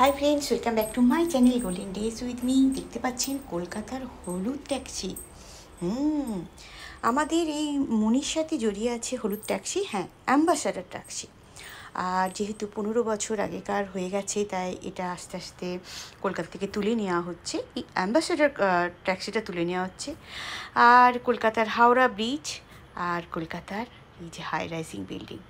Hi friends, welcome back to my channel golden days with me. দেখতে পাচ্ছেন কলকাতার হলুদ ট্যাক্সি। আমাদের এই মনির সাথে জড়িয়ে আছে হলুদ ট্যাক্সি, হ্যাঁ, অ্যাম্বাসাডার ট্যাক্সি। আর যেহেতু 15 বছর আগেকার হয়ে গেছে, তাই এটা আস্তে আস্তে কলকাতা থেকে তুলে নেওয়া হচ্ছে, এই অ্যাম্বাসাডার ট্যাক্সিটা তুলে নেওয়া হচ্ছে। আর কলকাতার হাওড়া ব্রিজ আর কলকাতার এই যে হাই রাইজিং বিল্ডিং,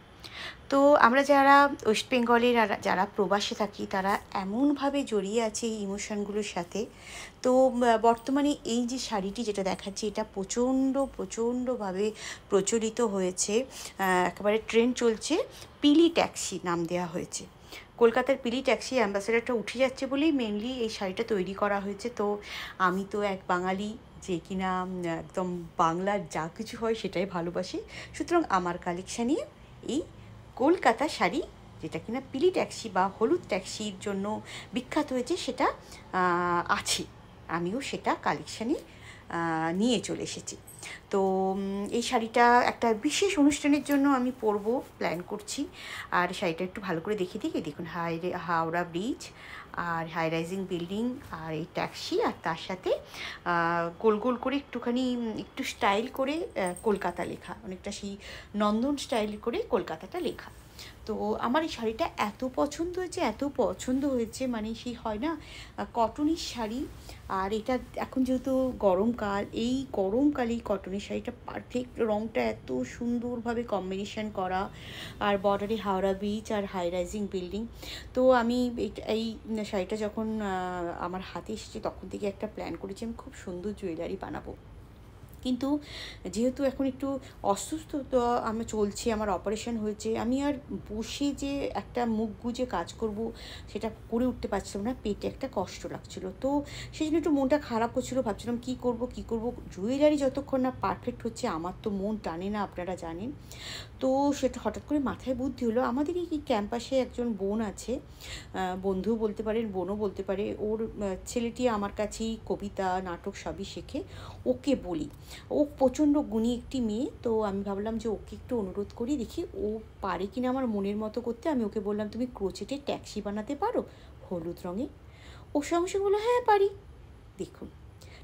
তো আমরা যারা ওয়েস্ট বেঙ্গলের যারা প্রবাসে থাকি তারা এমনভাবে জড়িয়ে আছে এই ইমোশনগুলোর সাথে। তো বর্তমানে এই যে শাড়িটি যেটা দেখাচ্ছি, এটা প্রচণ্ডভাবে প্রচলিত হয়েছে, একেবারে ট্রেন্ড চলছে। পিলি ট্যাক্সি নাম দেওয়া হয়েছে। কলকাতার পিলি ট্যাক্সি অ্যাম্বাসেডারটা উঠে যাচ্ছে বলেই মেনলি এই শাড়িটা তৈরি করা হয়েছে। তো আমি তো এক বাঙালি, যে কিনা একদম বাংলার যা কিছু হয় সেটাই ভালোবাসি, সুতরাং আমার কালেকশানে এই কলকাতা শাড়ি, যেটা কিনা পিলি ট্যাক্সি বা হলুদ ট্যাক্সির জন্য বিখ্যাত হয়েছে, সেটা আছে। আমিও সেটা কালেকশানে নিয়ে চলে এসেছি। তো এই শাড়িটা একটা বিশেষ অনুষ্ঠানের জন্য আমি পরবো প্ল্যান করছি। আর শাড়িটা একটু ভালো করে দেখিয়ে দিই। দেখুন, হাওড়া ব্রিজ আর হাই রাইজিং বিল্ডিং আর এই ট্যাক্সি, আর তার সাথে গোল গোল করে একটু স্টাইল করে কলকাতা লেখা, অনেকটা সেই নন্দন স্টাইল করে কলকাতাটা লেখা। তো আমার এই শাড়িটা এত পছন্দ হয়েছে, মানে সেই হয় না কটনের শাড়ি। আর এটা এখন যেহেতু গরমকাল, এই গরমকালেই কটনের শাড়িটা পারফেক্ট, রঙটা এত সুন্দরভাবে কম্বিনেশন করা, আর বর্ডারে হাওড়া ব্রিজ আর হাই রাইজিং বিল্ডিং। তো আমি এই শাড়িটা যখন আমার হাতে এসেছে, তখন থেকে একটা প্ল্যান করেছি আমি খুব সুন্দর জুয়েলারি বানাবো। কিন্তু যেহেতু এখন একটু অসুস্থতা আমার চলছে, আমার অপারেশন হয়েছে, আমি আর বসে যে একটা মুখ গুজে কাজ করব সেটা করে উঠতে পারছিলাম না, পেটে একটা কষ্ট লাগছিলো। তো সেই জন্য একটু মনটা খারাপ হচ্ছিলো, ভাবছিলাম কী করব। জুয়েলারি যতক্ষণ না পারফেক্ট হচ্ছে, আমার তো মন টানে না, আপনারা জানেন। তো সেটা হঠাৎ করে মাথায় বুদ্ধি হলো, আমাদের এই ক্যাম্পাসে একজন বোন আছে, বন্ধু বলতে পারেন, বোনও বলতে পারে। ওর ছেলেটি আমার কাছেই কবিতা, নাটক সবই শেখে। ওকে বলি, ও প্রচণ্ড গুণী একটি মেয়ে। তো আমি ভাবলাম যে ওকে একটু অনুরোধ করি, দেখি ও পারে কিনা আমার মনের মতো করতে। আমি ওকে বললাম, তুমি ক্রোচেটের ট্যাক্সি বানাতে পারো হলুদ রঙে? ওর সঙ্গে সঙ্গে বললো, হ্যাঁ পারি। দেখুন,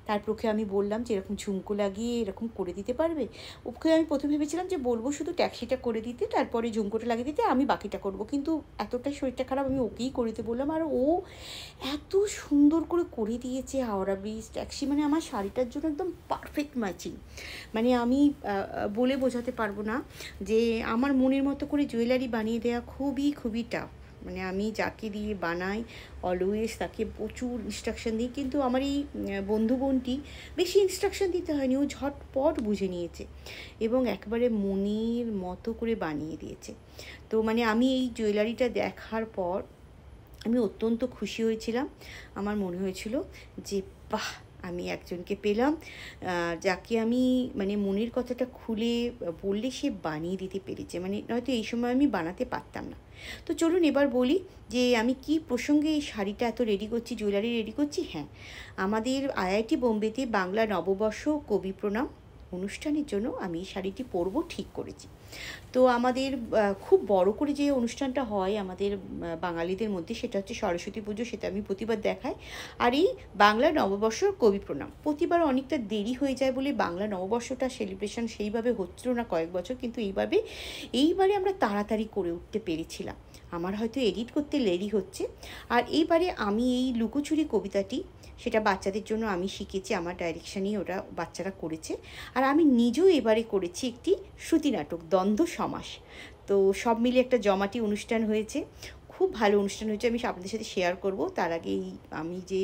তারপরে আমি বললাম যে এরকম ঝুমকো লাগিয়ে এরকম করে দিতে পারবে? ওকে আমি প্রথমে ভেবেছিলাম যে বলবো শুধু ট্যাক্সিটা করে দিতে, তারপরে ঝুমকোটা লাগিয়ে দিতে, আমি বাকিটা করবো। কিন্তু এতটাই শরীরটা খারাপ, আমি ওকেই করে দিতে বললাম। আর ও এত সুন্দর করে দিয়েছে হাওড়া ব্রিজ ট্যাক্সি, মানে আমার শাড়িটার জন্য একদম পারফেক্ট ম্যাচিং। মানে আমি বলে বোঝাতে পারবো না যে আমার মনের মতো করে জুয়েলারি বানিয়ে দেওয়া খুবই টাফ। মানে আমি যাকে দিয়ে বানাই অলওয়েজ তাকে প্রচুর ইনস্ট্রাকশান দিই, কিন্তু আমার এই বোনটি বেশি ইনস্ট্রাকশান দিতে হয়নি, ও ঝটপট বুঝে নিয়েছে এবং একবারে মনের মতো করে বানিয়ে দিয়েছে। তো মানে আমি এই জুয়েলারিটা দেখার পর আমি অত্যন্ত খুশি হয়েছিলাম। আমার মনে হয়েছিল যে বাহ, আমি একজনকে পেলাম যাকে আমি মানে মনের কথাটা খুলে বললে সে বানিয়ে দিতে পেরেছে। মানে নয়তো এই সময় আমি বানাতে পারতাম না। তো চলুন এবার বলি যে আমি কি প্রসঙ্গে এই শাড়িটা এত রেডি করছি, জুয়েলারি রেডি করছি। হ্যাঁ, আমাদের আইআইটি বোম্বেতে বাংলা নববর্ষ কবি প্রণাম অনুষ্ঠানের জন্য আমি এই শাড়িটি পরবো ঠিক করেছি। তো আমাদের খুব বড় করে যে অনুষ্ঠানটা হয় আমাদের বাঙালিদের মধ্যে, সেটা হচ্ছে সরস্বতী পুজো, সেটা আমি প্রতিবার দেখাই। আর এই বাংলা নববর্ষর কবি প্রণাম প্রতিবার অনেকটা দেরি হয়ে যায় বলে বাংলা নববর্ষটা সেলিব্রেশন সেইভাবে হচ্ছিল না কয়েক বছর, কিন্তু এইবারে আমরা তাড়াতাড়ি করে উঠতে পেরেছিলাম। আমার হয়তো এডিট করতে লেরি হচ্ছে। আর এইবারে আমি এই লুকোচুরি কবিতাটি, সেটা বাচ্চাদের জন্য আমি শিখেছি, আমার ডাইরেকশানেই ওটা বাচ্চারা করেছে। আর আমি নিজেও এবারে করেছি একটি শ্রুতি নাটক, দ্বন্দ্ব সমাস। তো সব মিলে একটা জমাটি অনুষ্ঠান হয়েছে, খুব ভালো অনুষ্ঠান হয়েছে। আমি আপনাদের সাথে শেয়ার করব। তার আগে আমি যে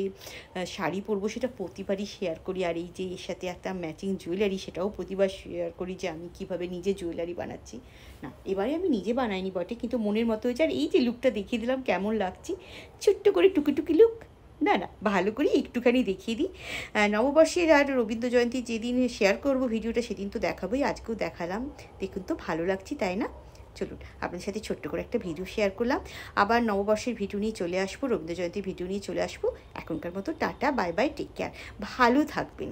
শাড়ি পরবো সেটা প্রতিবারই শেয়ার করি, আর এই যে এর সাথে একটা ম্যাচিং জুয়েলারি সেটাও প্রতিবার শেয়ার করি যে আমি কীভাবে নিজে জুয়েলারি বানাচ্ছি। না, এবারে আমি নিজে বানাইনি বটে, কিন্তু মনের মতো হয়েছে। আর এই যে লুকটা দেখিয়ে দিলাম কেমন লাগছে, ছোট্ট করে টুকি লুক, না ভালো করে একটুখানি দেখিয়ে দিই। নববর্ষের আর রবীন্দ্র জয়ন্তী যেদিন শেয়ার করব ভিডিওটা, সেদিন তো দেখাবোই, আজকেও দেখালাম। দেখুন তো ভালো লাগছে, তাই না? চলুন আপনার সাথে ছোট্ট করে একটা ভিডিও শেয়ার করলাম। আবার নববর্ষের ভিডিও নিয়ে চলে আসবো, রবীন্দ্র জয়ন্তীর ভিডিও নিয়ে চলে আসবো। এখনকার মতো tata, bye bye, take care, ভালো থাকবেন।